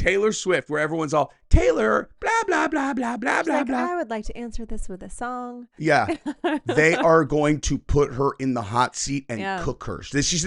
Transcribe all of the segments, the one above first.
Taylor Swift, where everyone's all, Taylor, blah, blah, blah, blah, blah, She's blah, like, blah. I would like to answer this with a song. Yeah. They are going to put her in the hot seat and cook her. She's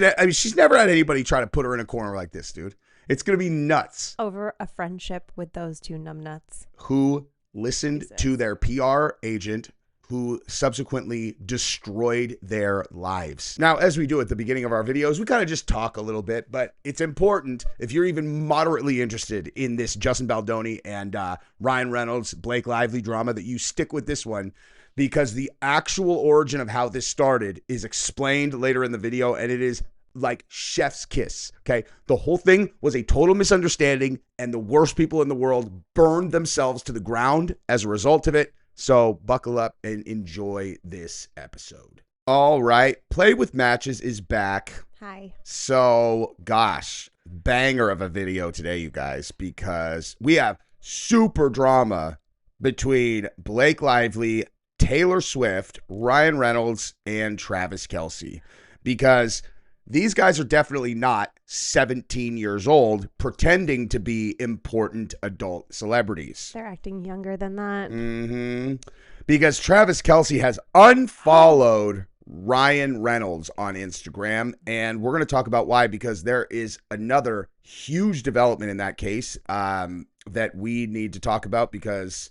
never had anybody try to put her in a corner like this, dude. It's going to be nuts. Over a friendship with those two numbnuts. Who listened to their PR agent, who subsequently destroyed their lives. Now, as we do at the beginning of our videos, we kind of just talk a little bit, but it's important, if you're even moderately interested in this Justin Baldoni and Ryan Reynolds, Blake Lively drama, that you stick with this one, because the actual origin of how this started is explained later in the video, and it is like chef's kiss, okay? The whole thing was a total misunderstanding, and the worst people in the world burned themselves to the ground as a result of it. So buckle up and enjoy this episode. All right. Play with Matches is back. Hi. So, gosh, banger of a video today, you guys, because we have super drama between Blake Lively, Taylor Swift, Ryan Reynolds, and Travis Kelce. Because these guys are definitely not 17 years old pretending to be important adult celebrities. They're acting younger than that. Because Travis Kelce has unfollowed Ryan Reynolds on Instagram, and we're going to talk about why, because there is another huge development in that case that we need to talk about, because,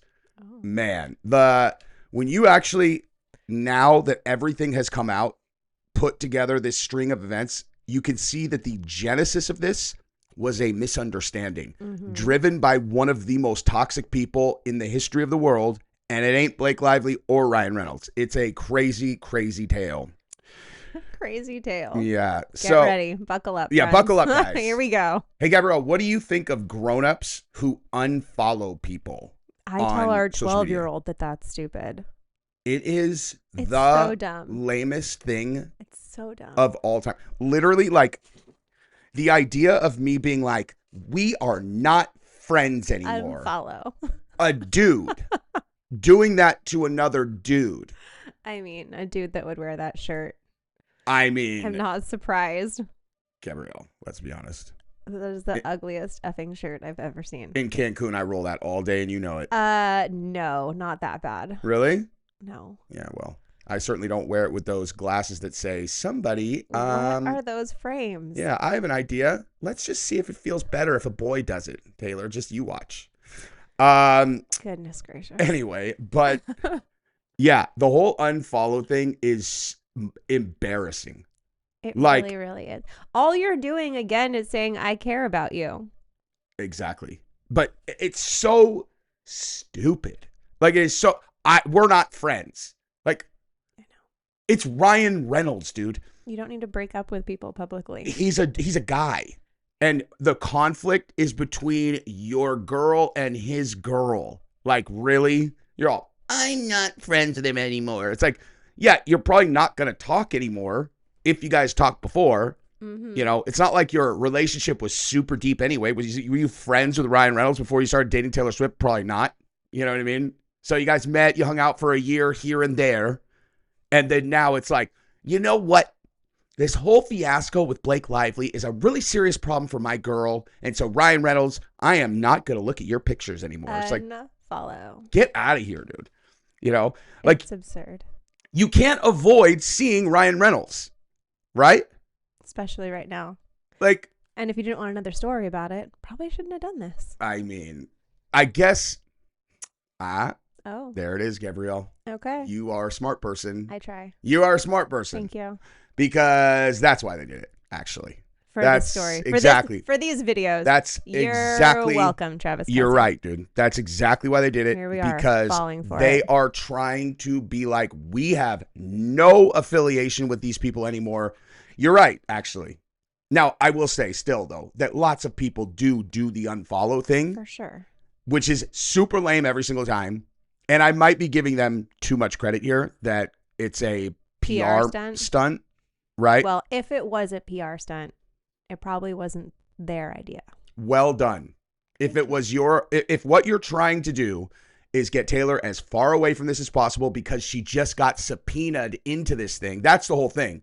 man, when you actually, now that everything has come out, put together this string of events, you can see that the genesis of this was a misunderstanding driven by one of the most toxic people in the history of the world, and it ain't Blake Lively or Ryan Reynolds. It's a crazy, crazy tale. Crazy tale. Yeah. Get ready. Buckle up. Yeah, friends. buckle up, guys. Here we go. Hey, Gabrielle, what do you think of grown-ups who unfollow people? I tell our 12-year-old that that's stupid. It is it's the so dumb. lamest thing so dumb of all time. Literally, like, the idea of me being like, we are not friends anymore. Unfollow. A dude doing that to another dude. I mean, a dude that would wear that shirt. I mean, I'm not surprised. Gabrielle, let's be honest. That is the ugliest effing shirt I've ever seen. In Cancun, I roll that all day, and you know it. No, not that bad. Really? No. Yeah, well, I certainly don't wear it with those glasses that say somebody. What are those frames? Yeah, I have an idea. Let's just see if it feels better if a boy does it, Taylor. Just you watch. Goodness gracious. Anyway, but yeah, the whole unfollow thing is embarrassing. It really, really is. All you're doing again is saying, I care about you. Exactly. But it's so stupid. Like, it is so... we're not friends. Like, I know. It's Ryan Reynolds, dude. You don't need to break up with people publicly. He's a guy. And the conflict is between your girl and his girl. Like, really? You're all, I'm not friends with him anymore. It's like, yeah, you're probably not going to talk anymore if you guys talked before. You know, it's not like your relationship was super deep anyway. Were you friends with Ryan Reynolds before you started dating Taylor Swift? Probably not. You know what I mean? So you guys met, you hung out for a year here and there. And then now it's like, you know what? This whole fiasco with Blake Lively is a really serious problem for my girl. And so Ryan Reynolds, I am not going to look at your pictures anymore. It's like, follow. Get out of here, dude. You know, like, it's absurd. You can't avoid seeing Ryan Reynolds, right? Especially right now. Like, and if you didn't want another story about it, probably shouldn't have done this. I mean, I guess, oh, there it is, Gabrielle. Okay. You are a smart person. I try. You are a smart person. Thank you. Because that's why they did it, actually. For this story. Exactly. For these videos. That's exactly. You're welcome, Travis. You're right, dude. That's exactly why they did it. Here we are, because falling for they it. are trying to be like, we have no affiliation with these people anymore. You're right, actually. Now, I will say still, though, that lots of people do the unfollow thing. For sure. Which is super lame every single time. And I might be giving them too much credit here that it's a PR stunt, right? Well, if it was a PR stunt, it probably wasn't their idea. Well done. If it was if what you're trying to do is get Taylor as far away from this as possible because she just got subpoenaed into this thing. That's the whole thing.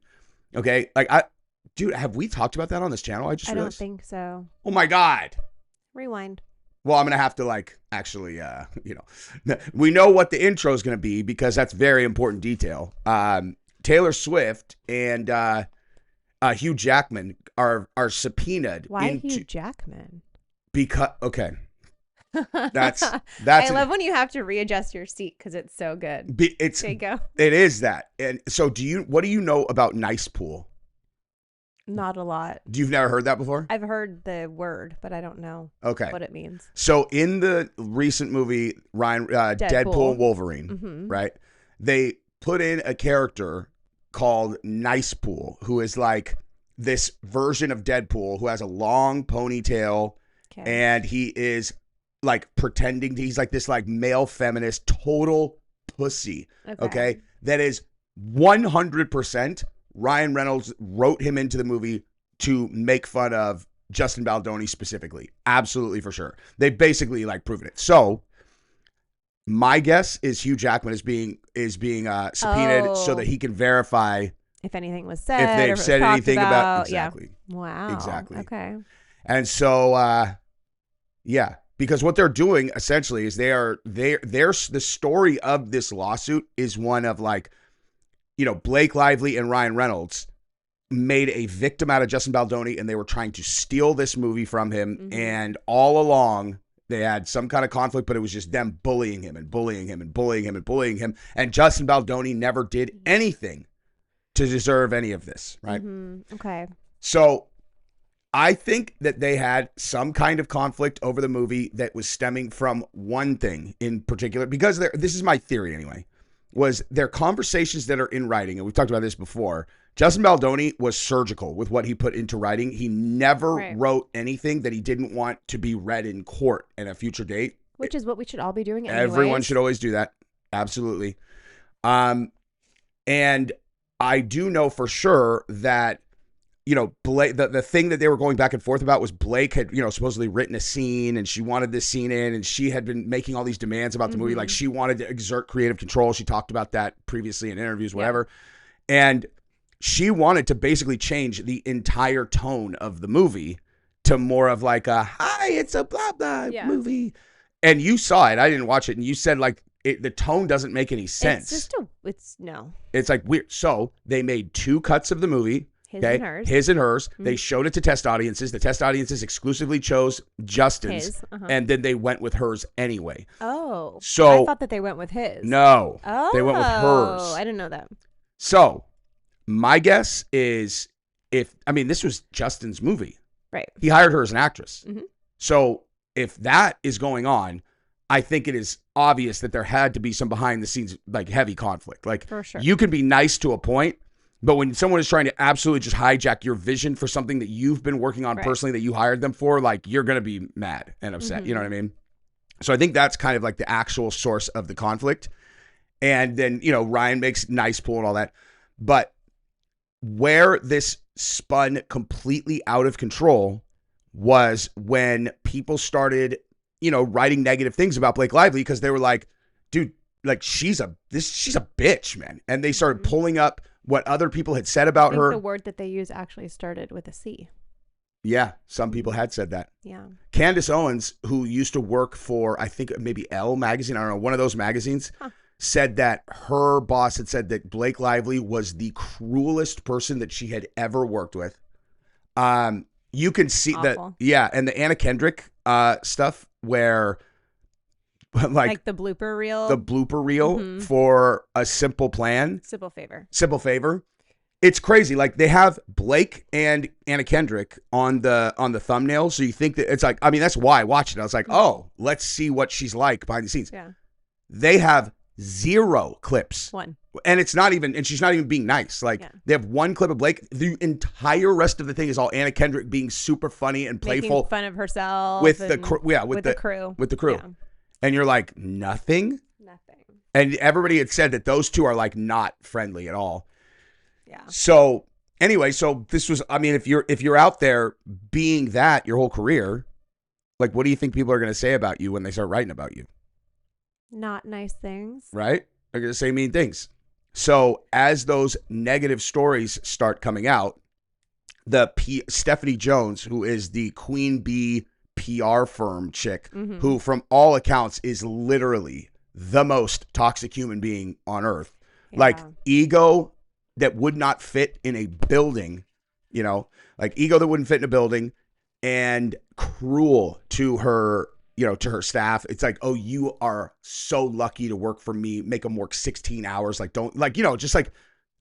Okay? Like, dude, have we talked about that on this channel? I don't think so. Oh my God. Rewind. Well, I'm going to have to like actually, we know what the intro is going to be because that's very important detail. Taylor Swift and Hugh Jackman are subpoenaed. Why Hugh Jackman? Because, okay. That's I love when you have to readjust your seat because it's so good. Okay, go. It is that. And so what do you know about nice pool? Not a lot. You've never heard that before? I've heard the word, but I don't know what it means. So in the recent movie, Deadpool and Wolverine, right? They put in a character called Nice Pool, who is like this version of Deadpool who has a long ponytail, and he is like pretending he's like this like male feminist, total pussy. Okay. That is 100%. Ryan Reynolds wrote him into the movie to make fun of Justin Baldoni specifically. Absolutely, for sure. They've basically like proven it. So my guess is Hugh Jackman is being subpoenaed so that he can verify if anything was said, if they've said anything about exactly. Yeah. Wow. Exactly. Okay. And so yeah, because what they're doing essentially is the story of this lawsuit is one of like, Blake Lively and Ryan Reynolds made a victim out of Justin Baldoni, and they were trying to steal this movie from him. And all along, they had some kind of conflict, but it was just them bullying him and bullying him and bullying him and bullying him. And Justin Baldoni never did anything to deserve any of this, right? Okay. So I think that they had some kind of conflict over the movie that was stemming from one thing in particular, because this is my theory anyway, was their conversations that are in writing, and we've talked about this before. Justin Baldoni was surgical with what he put into writing. He never wrote anything that he didn't want to be read in court at a future date. Which is what we should all be doing anyways. Everyone should always do that. Absolutely. And I do know for sure that, Blake, the thing that they were going back and forth about was Blake had, supposedly written a scene, and she wanted this scene in, and she had been making all these demands about the movie. Like, she wanted to exert creative control. She talked about that previously in interviews, whatever. And she wanted to basically change the entire tone of the movie to more of like a, hi, it's a blah, blah movie. And you saw it. I didn't watch it. And you said like, the tone doesn't make any sense. It's like weird. So they made 2 cuts of the movie. His and hers. They showed it to test audiences. The test audiences exclusively chose Justin's, and then they went with hers anyway. Oh, so I thought that they went with his. No, they went with hers. I didn't know that. So my guess is this was Justin's movie, right? He hired her as an actress. So if that is going on, I think it is obvious that there had to be some behind the scenes, like heavy conflict. Like, for sure. You can be nice to a point, but when someone is trying to absolutely just hijack your vision for something that you've been working on personally, that you hired them for, like, you're going to be mad and upset. You know what I mean? So I think that's kind of like the actual source of the conflict. And then, Ryan makes Nice Pool and all that. But where this spun completely out of control was when people started, writing negative things about Blake Lively, because they were like, dude, like, she's a bitch, man. And they started pulling up what other people had said about her. The word that they use actually started with a C. Yeah, some people had said that. Yeah. Candace Owens, who used to work for, I think maybe Elle magazine, I don't know, one of those magazines, said that her boss had said that Blake Lively was the cruelest person that she had ever worked with. You can see that, and the Anna Kendrick stuff where like the blooper reel, for A Simple Plan. Simple Favor. It's crazy. Like, they have Blake and Anna Kendrick on the thumbnail. So you think that it's like, that's why I watched it. I was like, oh, let's see what she's like behind the scenes. Yeah. They have 0 clips. One. And she's not even being nice. Like, they have 1 clip of Blake. The entire rest of the thing is all Anna Kendrick being super funny and playful. Making fun of herself. With the crew. With the crew. Yeah. And you're like, nothing? And everybody had said that those two are like not friendly at all. Yeah. So anyway, this was, if you're out there being that your whole career, like, what do you think people are going to say about you when they start writing about you? Not nice things. Right? They're going to say mean things. So as those negative stories start coming out, Stephanie Jones, who is the Queen Bee PR firm chick who, from all accounts, is literally the most toxic human being on earth. Yeah. Like ego that would not fit in a building, you know, like ego that wouldn't fit in a building, and cruel to her, you know, to her staff. It's like, oh, you are so lucky to work for me. Make them work 16 hours. Like, don't, like, you know, just like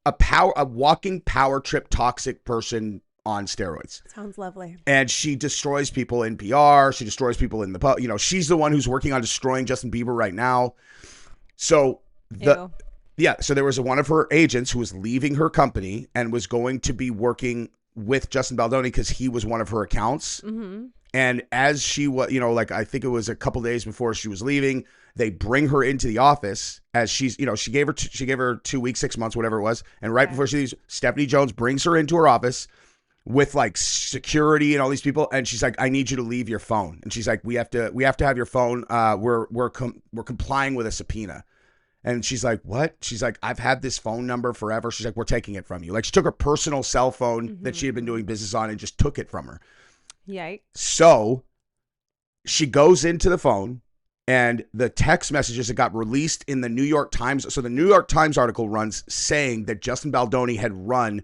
a walking power trip toxic person on steroids. Sounds lovely. And she destroys people in PR. She destroys people in the, you know, she's the one who's working on destroying Justin Bieber right now. So so there was one of her agents who was leaving her company and was going to be working with Justin Baldoni because he was one of her accounts. And as she was, you know, like, I think it was a couple days before she was leaving, they bring her into the office as she's, you know, she gave her 2 weeks, 6 months, whatever it was. And right before she leaves, Stephanie Jones brings her into her office with like security and all these people. And she's like, I need you to leave your phone. And she's like, we have to have your phone. We're complying with a subpoena. And she's like, what? She's like, I've had this phone number forever. She's like, we're taking it from you. Like, she took her personal cell phone that she had been doing business on and just took it from her. Yikes. So she goes into the phone, and the text messages that got released in the New York Times. So the New York Times article runs saying that Justin Baldoni had run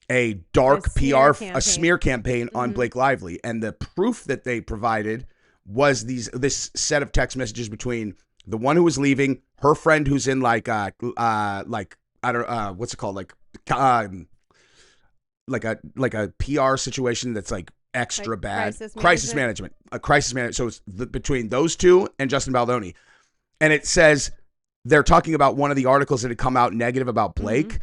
a dark a smear campaign on Blake Lively. And the proof that they provided was this set of text messages between the one who was leaving, her friend who's in like I don't what's it called, like a PR situation that's like extra like bad, crisis management. So it's between those two and Justin Baldoni. And it says they're talking about one of the articles that had come out negative about Blake,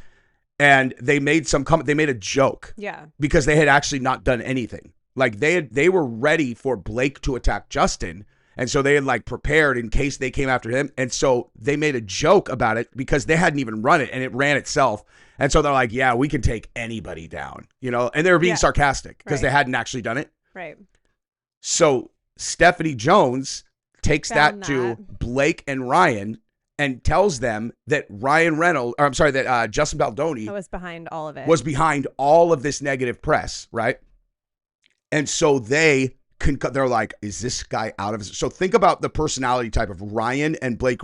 and they made they made a joke, because they had actually not done anything. Like they were ready for Blake to attack Justin. And so they had like prepared in case they came after him. And so they made a joke about it because they hadn't even run it, and it ran itself. And so they're like, yeah, we can take anybody down, you know, and they were being sarcastic because they hadn't actually done it. Right. So Stephanie Jones takes that to Blake and Ryan and tells them that that Justin Baldoni was behind all of it, was behind all of this negative press. Right. And so they're like, is this guy out of his? So think about the personality type of Ryan and Blake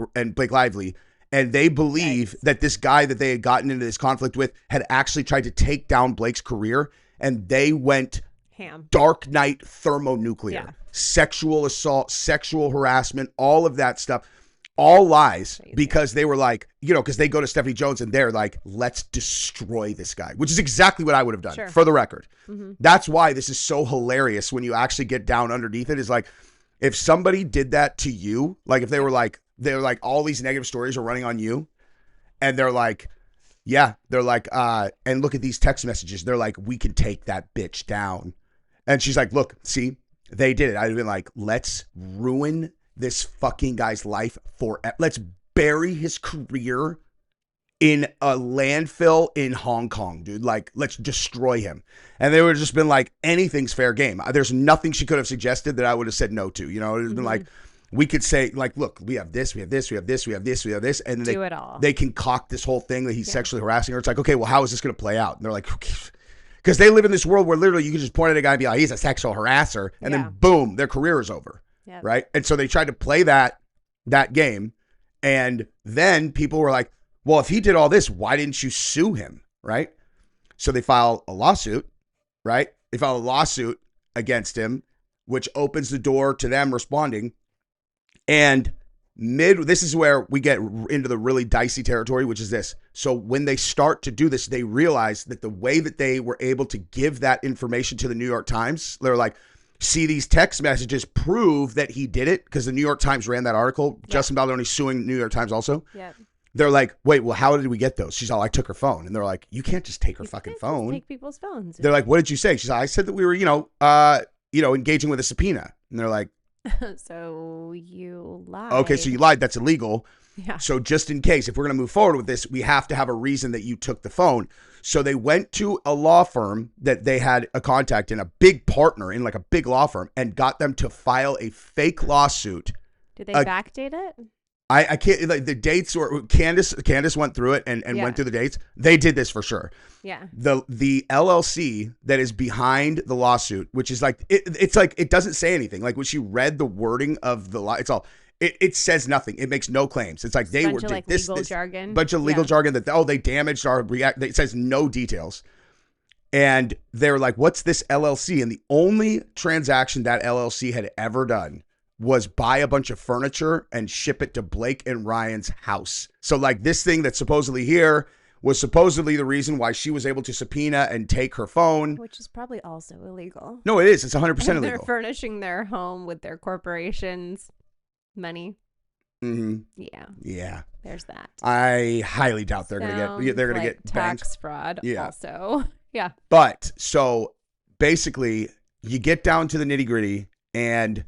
Lively. And they believe that this guy that they had gotten into this conflict with had actually tried to take down Blake's career. And they went ham. Dark Knight thermonuclear, sexual assault, sexual harassment, all of that stuff, all lies. Crazy. Because they were like, you know, because they go to Stephanie Jones and they're like, let's destroy this guy, which is exactly what I would have done, for the record. That's why this is so hilarious when you actually get down underneath it. Is like, if somebody did that to you, like if they were like, all these negative stories are running on you, and they're like, and look at these text messages. They're like, we can take that bitch down. And she's like, look, see, they did it. I'd have been like, let's ruin this fucking guy's life let's bury his career in a landfill in Hong Kong, dude. Like, let's destroy him. And they would have just been like, anything's fair game. There's nothing she could have suggested that I would have said no to. You know, it would have been like, we could say, like, look, we have this, we have this, we have this, we have this, we have this. And then they concoct this whole thing that he's sexually harassing her. It's like, okay, well, how is this going to play out? And they're like, because they live in this world where literally you can just point at a guy and be like, he's a sexual harasser. And then boom, their career is over. Yep. Right. And so they tried to play that game. And then people were like, well, if he did all this, why didn't you sue him? Right. So they file a lawsuit. Right. They file a lawsuit against him, which opens the door to them responding. And this is where we get into the really dicey territory, which is this. So when they start to do this, they realize that the way that they were able to give that information to the New York Times, they're like, see, these text messages prove that he did it, because the New York Times ran that article. Justin Baldoni suing New York Times also. Yeah. They're like, wait, well, how did we get those? She's all, I took her phone. And they're like, you can't just take her fucking phone. Take people's phones. They're like, what did you say? She's like, I said that we were, engaging with a subpoena. And they're like, so you lied. Okay, so you lied. That's illegal. Yeah. So just in case, if we're going to move forward with this, we have to have a reason that you took the phone. So they went to a law firm that they had a contact in, a big partner in like a big law firm, and got them to file a fake lawsuit. Did they backdate it? I can't, like, the dates, or Candace went through it and Yeah. went through the dates. They did this for sure. Yeah. The LLC that is behind the lawsuit, which is like, it's like, it doesn't say anything. Like when she read the wording of the law, it's all, it says nothing. It makes no claims. It's like they bunch were of, like, this legal jargon. bunch of legal jargon that, oh, they damaged our it says no details. And they're like, what's this LLC? And the only transaction that LLC had ever done was buy a bunch of furniture and ship it to Blake and Ryan's house. So like this thing that's supposedly here was supposedly the reason why she was able to subpoena and take her phone. Which is probably also illegal. No, it is. It's 100% They're illegal. furnishing their home with their corporation's money. Mm-hmm. Yeah. Yeah. There's that. I highly doubt they're gonna get banged. Tax fraud. Yeah. Also. Yeah. But so basically, you get down to the nitty gritty, and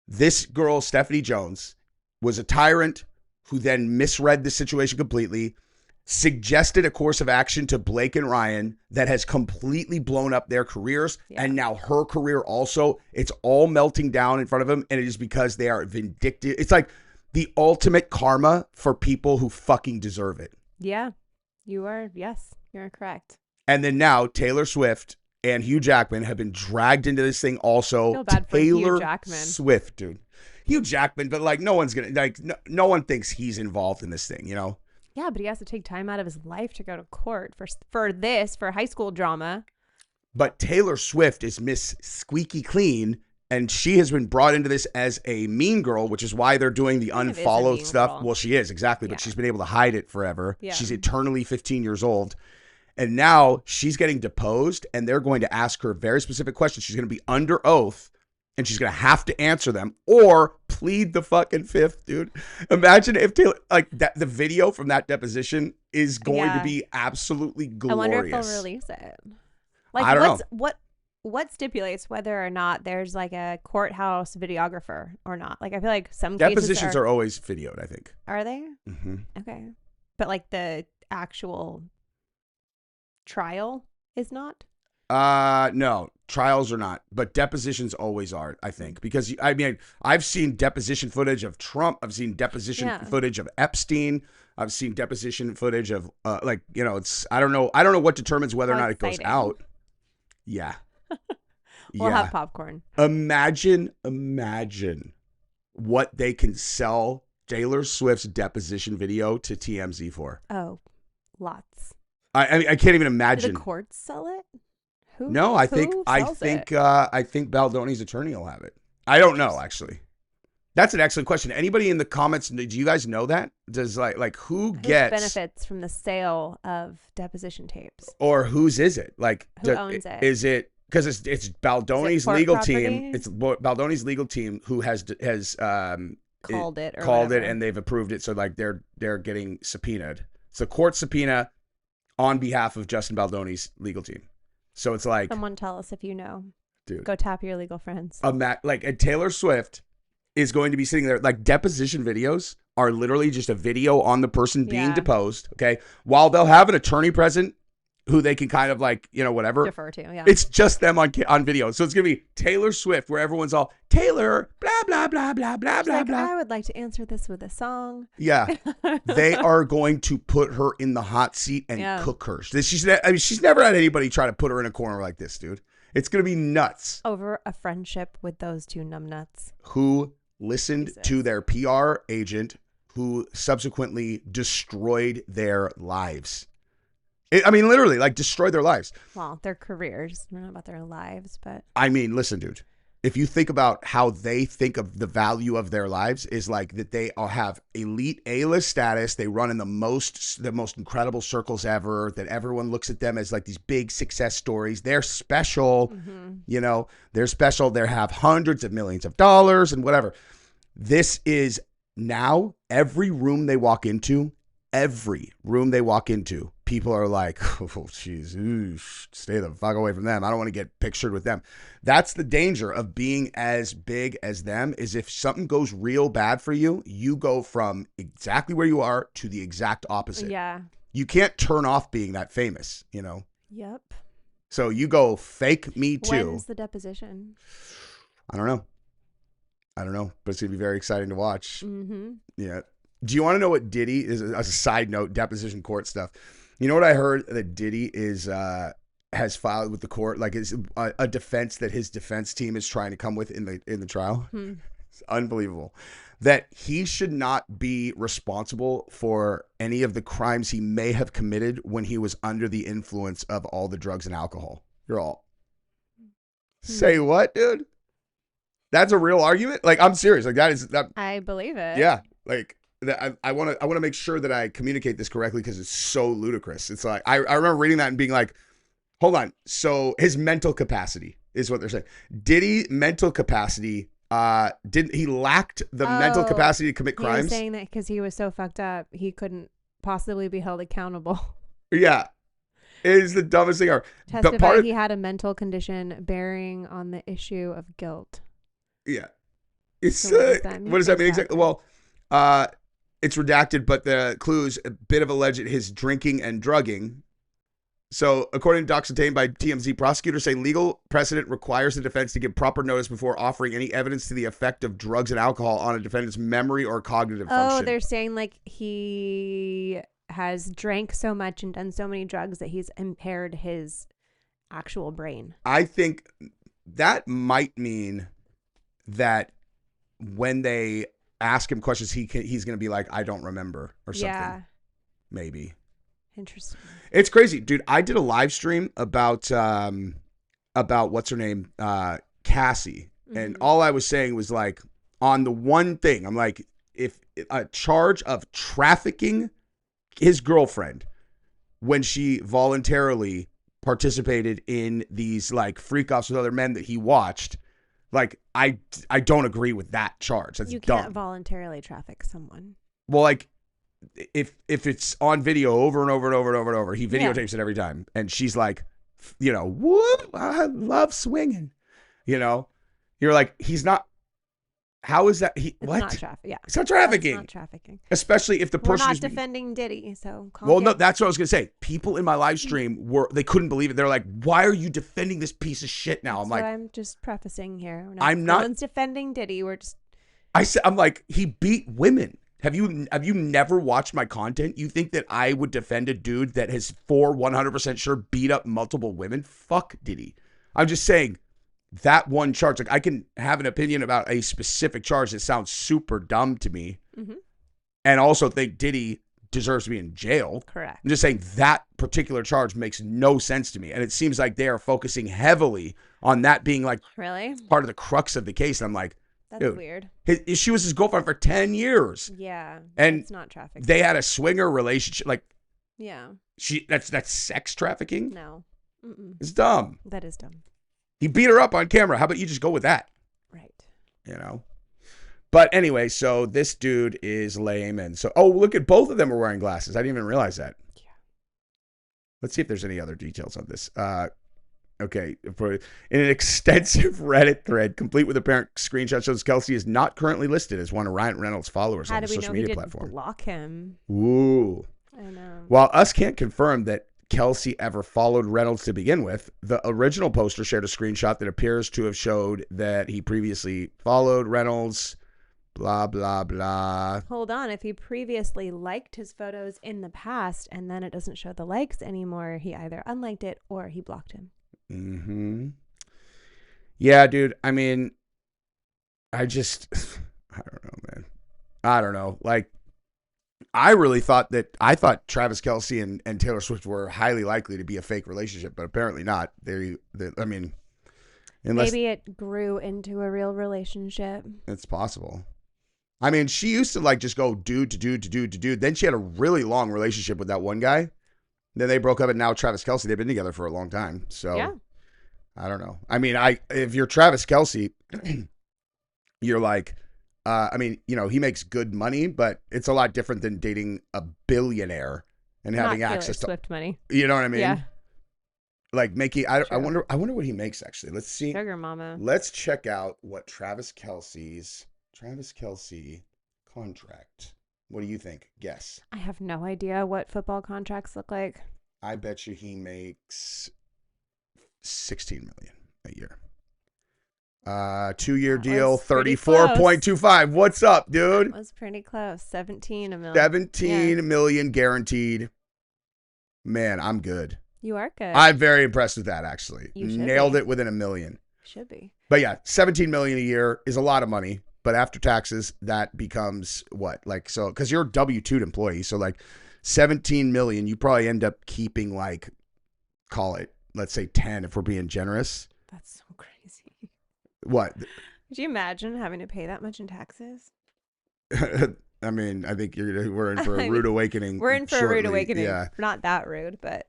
this girl, Stephanie Jones, was a tyrant who then misread the situation completely, suggested a course of action to Blake and Ryan that has completely blown up their careers. Yeah. And now her career also, it's all melting down in front of them. And it is because they are vindictive. It's like the ultimate karma for people who fucking deserve it. Yeah. Yes, you're correct. And then now Taylor Swift and Hugh Jackman have been dragged into this thing also. I feel bad for Taylor Hugh Jackman. Swift, dude. Hugh Jackman, but like no one's gonna, like no one thinks he's involved in this thing, you know? Yeah, but he has to take time out of his life to go to court for high school drama. But Taylor Swift is Miss Squeaky Clean, and she has been brought into this as a mean girl, which is why they're doing the Kind of is a unfollowed mean stuff. girl. Well, she is, exactly, but Yeah. she's been able to hide it forever. Yeah. She's eternally 15 years old. And now she's getting deposed, and they're going to ask her very specific questions. She's going to be under oath, and she's going to have to answer them or plead the fucking fifth, dude. Imagine if Taylor, like that, the video from that deposition is going to be absolutely glorious. I wonder if they'll release it. Like, I don't know. What stipulates whether or not there's like a courthouse videographer or not? Like, I feel like some Depositions cases are always videoed, I think. Are they? Mm-hmm. Okay. But like the actual trial is not? No, trials are not, but depositions always are, I think, because I mean, I've seen deposition footage of Trump. I've seen deposition footage of Epstein. I've seen deposition footage of, like, you know, it's, I don't know what determines whether or not it goes out. Yeah. We'll have popcorn. Imagine what they can sell Taylor Swift's deposition video to TMZ for. Oh, lots. I mean, I can't even imagine. Do the courts sell it? Who? No, I think Baldoni's attorney will have it. I don't know, actually. That's an excellent question. Anybody in the comments, do you guys know that? Does like who gets benefits from the sale of deposition tapes? Or whose is it? Like who owns it? Is it because it's Baldoni's legal team? Property? It's Baldoni's legal team who has called it and they've approved it. So like they're getting subpoenaed. It's a court subpoena on behalf of Justin Baldoni's legal team. So it's like, someone tell us if you know. Dude, go tap your legal friends. And Taylor Swift is going to be sitting there. Like, deposition videos are literally just a video on the person being deposed. Okay, while they'll have an attorney present who they can kind of like, you know, whatever defer to. Yeah, it's just them on video. So it's gonna be Taylor Swift, where everyone's all Taylor, blah blah blah blah blah blah blah. I would like to answer this with a song. Yeah, they are going to put her in the hot seat and cook her. She's never had anybody try to put her in a corner like this, dude. It's gonna be nuts. Over a friendship with those two numbnuts who listened to their PR agent, who subsequently destroyed their lives. I mean, literally, like, destroyed their lives. Well, their careers. I don't know about their lives, but I mean, listen, dude. If you think about how they think of the value of their lives, is like that they all have elite A-list status. They run in the most incredible circles ever. That everyone looks at them as like these big success stories. They're special, you know. They're special. They have hundreds of millions of dollars and whatever. This is now every room they walk into. People are like, oh, jeez, stay the fuck away from them. I don't want to get pictured with them. That's the danger of being as big as them, is if something goes real bad for you, you go from exactly where you are to the exact opposite. Yeah. You can't turn off being that famous, you know? Yep. So you go fake me too. When's the deposition? I don't know. I don't know, but it's going to be very exciting to watch. Mm-hmm. Yeah. Do you want to know what Diddy is? As a side note, deposition court stuff. You know what I heard that Diddy has filed with the court, like is a defense that his defense team is trying to come with in the trial. It's unbelievable that he should not be responsible for any of the crimes he may have committed when he was under the influence of all the drugs and alcohol. You're all say what, dude? That's a real argument. Like, I'm serious. Like, that. I believe it. Yeah. Like, I want to make sure that I communicate this correctly because it's so ludicrous. It's like I remember reading that and being like, hold on. So his mental capacity is what they're saying. Diddy mental capacity didn't he lacked the mental capacity to commit crimes? He was saying that because he was so fucked up, he couldn't possibly be held accountable. Yeah. It is the dumbest thing ever. Testified he had a mental condition bearing on the issue of guilt. Yeah. It's So what does that mean exactly? Well, it's redacted, but the clues a bit of alleged his drinking and drugging. So, according to docs obtained by TMZ, prosecutors say legal precedent requires the defense to give proper notice before offering any evidence to the effect of drugs and alcohol on a defendant's memory or cognitive function. Oh, they're saying like he has drank so much and done so many drugs that he's impaired his actual brain. I think that might mean that when they ask him questions, he's going to be like, I don't remember or something. Yeah. Maybe. Interesting. It's crazy, dude. I did a live stream about what's her name, Cassie, and all I was saying was like, on the one thing, I'm like, if a charge of trafficking his girlfriend when she voluntarily participated in these like freak offs with other men that he watched, like I don't agree with that charge. That's you dumb. can't voluntarily traffic someone. Well, like if it's on video over and over and over and over and over, he videotapes it every time, and she's like, you know, whoop, I love swinging. You know, you're like, he's not. How is that? It's not trafficking. Yeah, it's not trafficking. It's not trafficking. Especially if the person We're not defending Diddy, so no, that's what I was gonna say. People in my live stream they couldn't believe it. They're like, "Why are you defending this piece of shit now?" I'm like, I'm just prefacing here. No one's defending Diddy. We're just. I'm like, he beat women. Have you never watched my content? You think that I would defend a dude that has 100% sure beat up multiple women? Fuck Diddy. I'm just saying. That one charge, like I can have an opinion about a specific charge that sounds super dumb to me, and also think Diddy deserves to be in jail. Correct. I'm just saying that particular charge makes no sense to me, and it seems like they are focusing heavily on that being like really part of the crux of the case. And I'm like, that's dude, weird. She was his girlfriend for 10 years. Yeah, and it's not trafficking. They had a swinger relationship. Like, yeah, that's sex trafficking. No, it's dumb. That is dumb. He beat her up on camera. How about you just go with that? Right. You know? But anyway, so this dude is lame. And so, oh, look at both of them are wearing glasses. I didn't even realize that. Yeah. Let's see if there's any other details on this. Okay. In an extensive Reddit thread, complete with apparent screenshot, shows Kelce is not currently listed as one of Ryan Reynolds' followers on the social media platform. Block him? Ooh. I know. While us can't confirm that Kelce ever followed Reynolds to begin with, the original poster shared a screenshot that appears to have showed that he previously followed Reynolds, blah, blah, blah. Hold on. If he previously liked his photos in the past and then it doesn't show the likes anymore, he either unliked it or he blocked him. Yeah, dude. I mean, I don't know, man. I don't know. Like, I thought Travis Kelce and Taylor Swift were highly likely to be a fake relationship, but apparently not. I mean, maybe it grew into a real relationship. It's possible. I mean, she used to like just go dude to dude to dude to dude. Then she had a really long relationship with that one guy. Then they broke up, and now Travis Kelce, they've been together for a long time. So yeah. I don't know. I mean, if you're Travis Kelce, you're like, I mean, you know, he makes good money, but it's a lot different than dating a billionaire and having access to Swift money. You know what I mean? Yeah. Like making, I wonder what he makes actually. Let's see. Sugar mama. Let's check out what Travis Kelce contract. What do you think? Guess. I have no idea what football contracts look like. I bet you he makes $16 million a year. 2-year That deal, was pretty 34.25. What's up, dude? That was pretty close. 17 a million. 17 million guaranteed. Man, I'm good. You are good. I'm very impressed with that, actually. You should Nailed be. it within $1 million. Should be. But yeah, 17 million a year is a lot of money. But after taxes, that becomes what? Like, so, because you're a W-2 employee. So like 17 million, you probably end up keeping like, call it, let's say 10 if we're being generous. That's so crazy. What? Could you imagine having to pay that much in taxes? I mean, I think we're in for a rude awakening. We're in for shortly. a rude awakening. Yeah. Not that rude, but.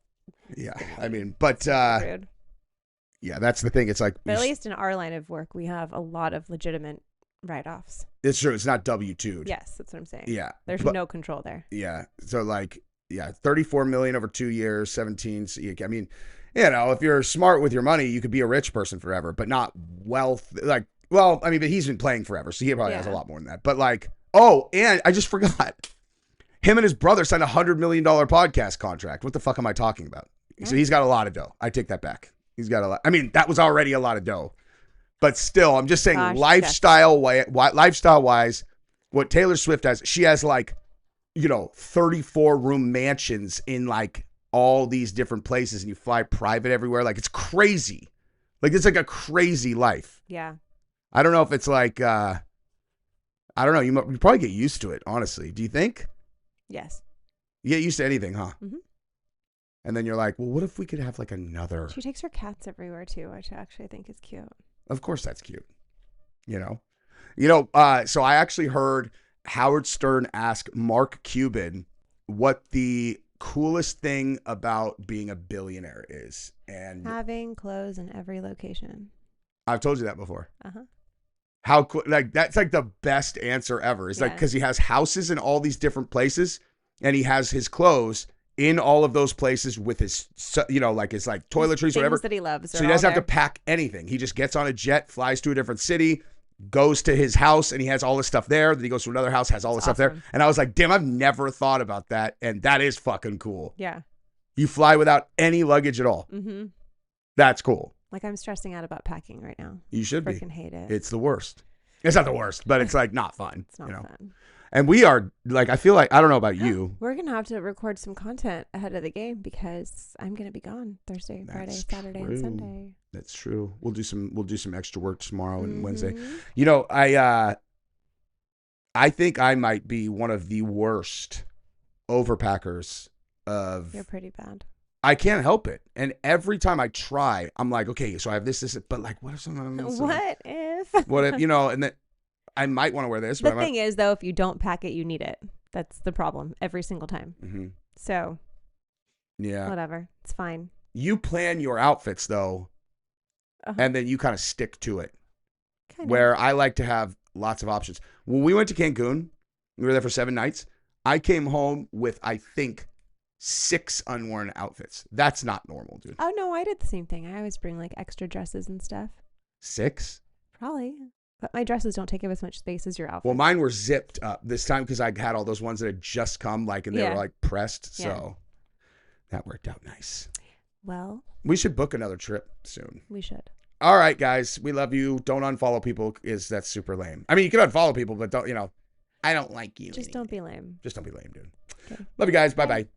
Yeah. I mean, but rude. Yeah, that's the thing. It's like, but at least in our line of work, we have a lot of legitimate write-offs. It's true. It's not W-2'd. Yes, that's what I'm saying. Yeah. There's no control there. Yeah. So like, yeah, 34 million over 2 years, 17. So I mean, you know, if you're smart with your money, you could be a rich person forever, but not wealth. Like, well, I mean, but he's been playing forever, so he probably has a lot more than that. But like, oh, and I just forgot. Him and his brother signed a $100 million podcast contract. What the fuck am I talking about? So he's got a lot of dough. I take that back. He's got a lot. I mean, that was already a lot of dough. But still, I'm just saying lifestyle-wise, what Taylor Swift has, she has like, you know, 34-room mansions in like all these different places, and you fly private everywhere. Like, it's crazy. Like, it's like a crazy life. Yeah. I don't know if it's like, I don't know. You probably get used to it, honestly. Do you think? Yes. You get used to anything, huh? Mm-hmm. And then you're like, well, what if we could have like another? She takes her cats everywhere too, which I actually think is cute. Of course that's cute. You know? So I actually heard Howard Stern ask Mark Cuban what the coolest thing about being a billionaire is. And having clothes in every location. I've told you that before. Uh-huh. How cool, like, that's like the best answer ever. It's like, because he has houses in all these different places, and he has his clothes in all of those places with his, you know, like his like toiletries, whatever. That he loves. So he doesn't have to pack anything. He just gets on a jet, flies to a different city, goes to his house, and he has all this stuff there. Then he goes to another house, has all this stuff there. And I was like, damn, I've never thought about that. And that is fucking cool. Yeah. You fly without any luggage at all. Mm-hmm. That's cool. Like, I'm stressing out about packing right now. You should be. Freaking hate it. It's the worst. It's not the worst, but it's like not fun. It's not fun. And we are like, I feel like, I don't know about you. We're going to have to record some content ahead of the game because I'm going to be gone Thursday, Friday, Saturday, and Sunday. That's true. We'll do some extra work tomorrow and Wednesday. You know, I think I might be one of the worst overpackers of. You're pretty bad. I can't help it. And every time I try, I'm like, okay, so I have this, but like, what if someone else? What if? What if, you know, and then I might want to wear this. The thing is, though, if you don't pack it, you need it. That's the problem every single time. Mm-hmm. So, yeah, whatever. It's fine. You plan your outfits, though, and then you kind of stick to it. Kind where I like to have lots of options. When we went to Cancun, we were there for 7 nights. I came home with, I think, 6 unworn outfits. That's not normal, dude. Oh, no, I did the same thing. I always bring like extra dresses and stuff. 6? Probably. But my dresses don't take up as much space as your outfit. Well, mine were zipped up this time because I had all those ones that had just come, like, and they were like pressed. So that worked out nice. Well, we should book another trip soon. We should. All right, guys. We love you. Don't unfollow people. That's super lame. I mean, you can unfollow people, but don't, you know, I don't like you. Just don't be lame. Just don't be lame, dude. Okay. Love you guys. Bye-bye.